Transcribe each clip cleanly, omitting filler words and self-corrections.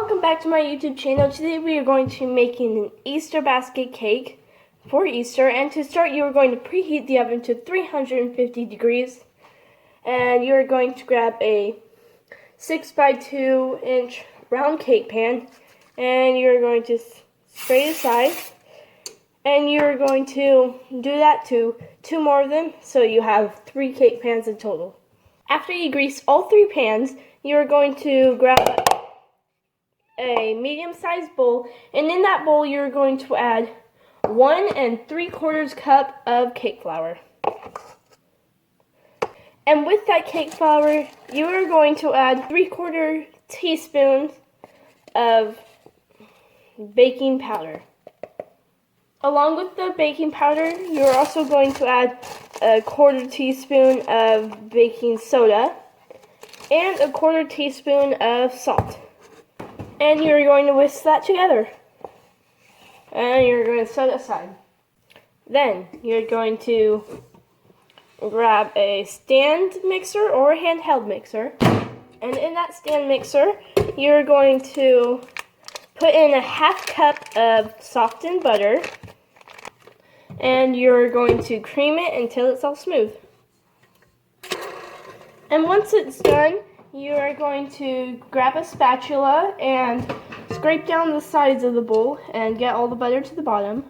welcome back to my YouTube channel. Today we are going to be making an Easter basket cake for Easter. And to start, you are going to preheat the oven to 350 degrees. And you are going to grab a 6 by 2 inch round cake pan. And you are going to spray it aside. And you are going to do that to 2 more of them, so you have 3 cake pans in total. After you grease all 3 pans, you are going to grab a medium-sized bowl, and in that bowl you're going to add 1 3/4 cup of cake flour. And with that cake flour, you are going to add 3/4 teaspoons of baking powder. Along with the baking powder, you're also going to add a 1/4 teaspoon of baking soda and a 1/4 teaspoon of salt. And you're going to whisk that together. And you're going to set it aside. Then you're going to grab a stand mixer or a handheld mixer. And in that stand mixer, you're going to put in a 1/2 cup of softened butter. And you're going to cream it until it's all smooth. And once it's done, you are going to grab a spatula and scrape down the sides of the bowl and get all the butter to the bottom.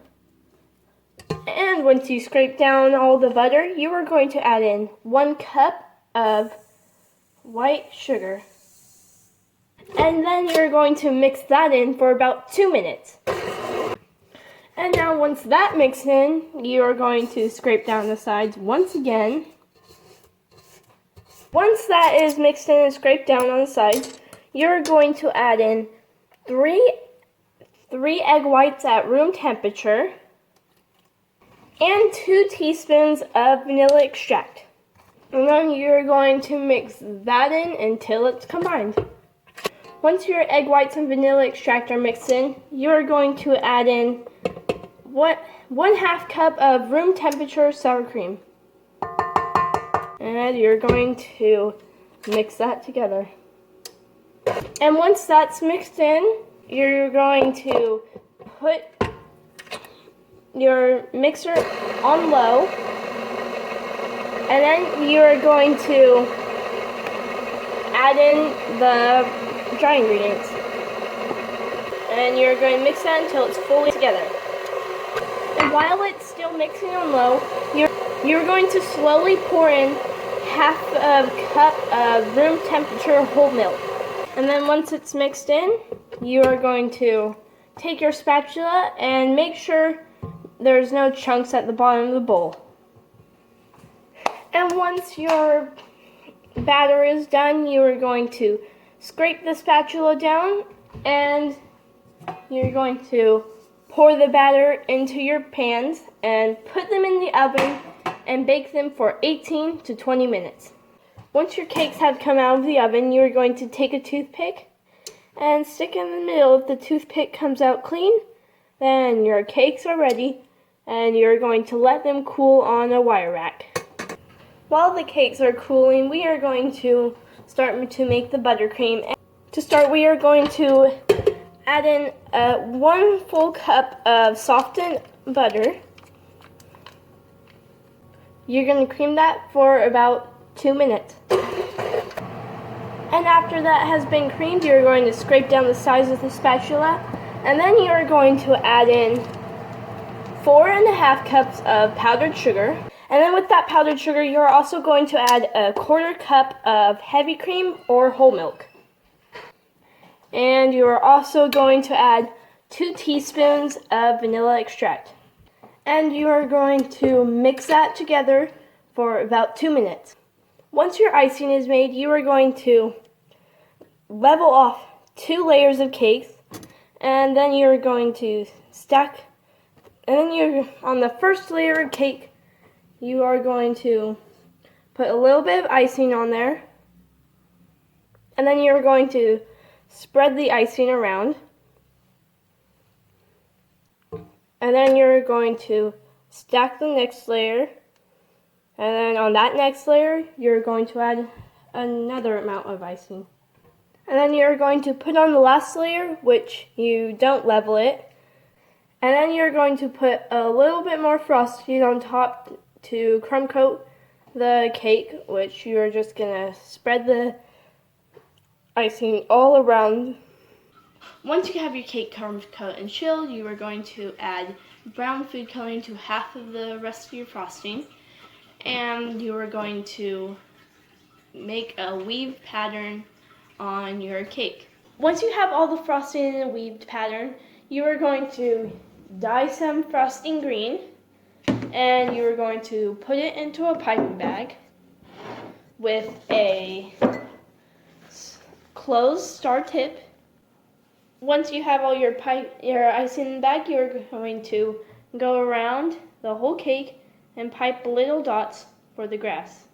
And once you scrape down all the butter, you are going to add in 1 cup of white sugar. And then you're going to mix that in for about 2 minutes. And now once that mixed in, you are going to scrape down the sides once again. Once that is mixed in and scraped down on the sides, you're going to add in 3 egg whites at room temperature and 2 teaspoons of vanilla extract. And then you're going to mix that in until it's combined. Once your egg whites and vanilla extract are mixed in, you're going to add in 1/2 cup of room temperature sour cream. And you're going to mix that together. And once that's mixed in, you're going to put your mixer on low. And then you're going to add in the dry ingredients. And you're going to mix that until it's fully together. And while it's still mixing on low, you're going to slowly pour in 1/2 cup of room temperature whole milk. And then once it's mixed in, you are going to take your spatula and make sure there's no chunks at the bottom of the bowl. And once your batter is done, you are going to scrape the spatula down and you're going to pour the batter into your pans and put them in the oven and bake them for 18 to 20 minutes. Once your cakes have come out of the oven, you're going to take a toothpick and stick in the middle. If the toothpick comes out clean, then your cakes are ready and you're going to let them cool on a wire rack. While the cakes are cooling, we are going to start to make the buttercream. To start, we are going to add in 1 full cup of softened butter. You're going to cream that for about 2 minutes. And after that has been creamed, you're going to scrape down the sides with the spatula. And then you're going to add in 4.5 cups of powdered sugar. And then with that powdered sugar, you're also going to add a 1/4 cup of heavy cream or whole milk. And you are also going to add 2 teaspoons of vanilla extract. And you are going to mix that together for about 2 minutes. Once your icing is made, you are going to level off 2 layers of cakes. And then you're going to stack. And then on the first layer of cake, you are going to put a little bit of icing on there. And then you're going to spread the icing around. And then you're going to stack the next layer. And then on that next layer, you're going to add another amount of icing. And then you're going to put on the last layer, which you don't level it. And then you're going to put a little bit more frosting on top to crumb coat the cake, which you're just going to spread the icing all around. Once you have your cake crumb coat and chilled, you are going to add brown food coloring to half of the rest of your frosting. And you are going to make a weave pattern on your cake. Once you have all the frosting in a weaved pattern, you are going to dye some frosting green, and you are going to put it into a piping bag with a closed star tip. Once you have all your icing in the bag, you're going to go around the whole cake and pipe little dots for the grass.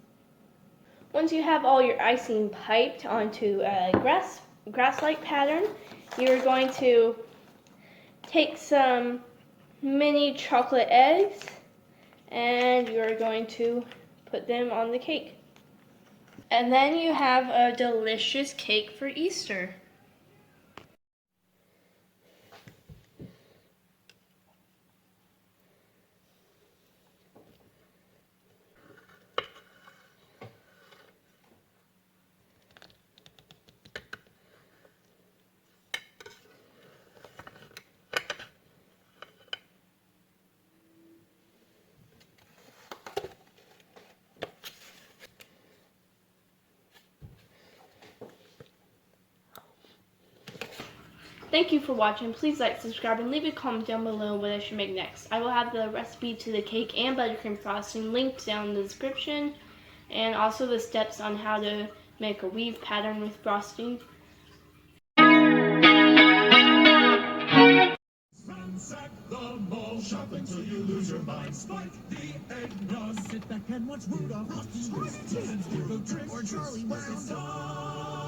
Once you have all your icing piped onto a grass-like pattern, you're going to take some mini chocolate eggs and you're going to put them on the cake. And then you have a delicious cake for Easter. Thank you for watching. Please like, subscribe, and leave a comment down below what I should make next. I will have the recipe to the cake and buttercream frosting linked down in the description, and also the steps on how to make a weave pattern with frosting. Ransack the mall, shop until you lose your mind. Spike the eggnog, sit back and watch Rudolph. Frosty, and do a trick or Charlie. It's time.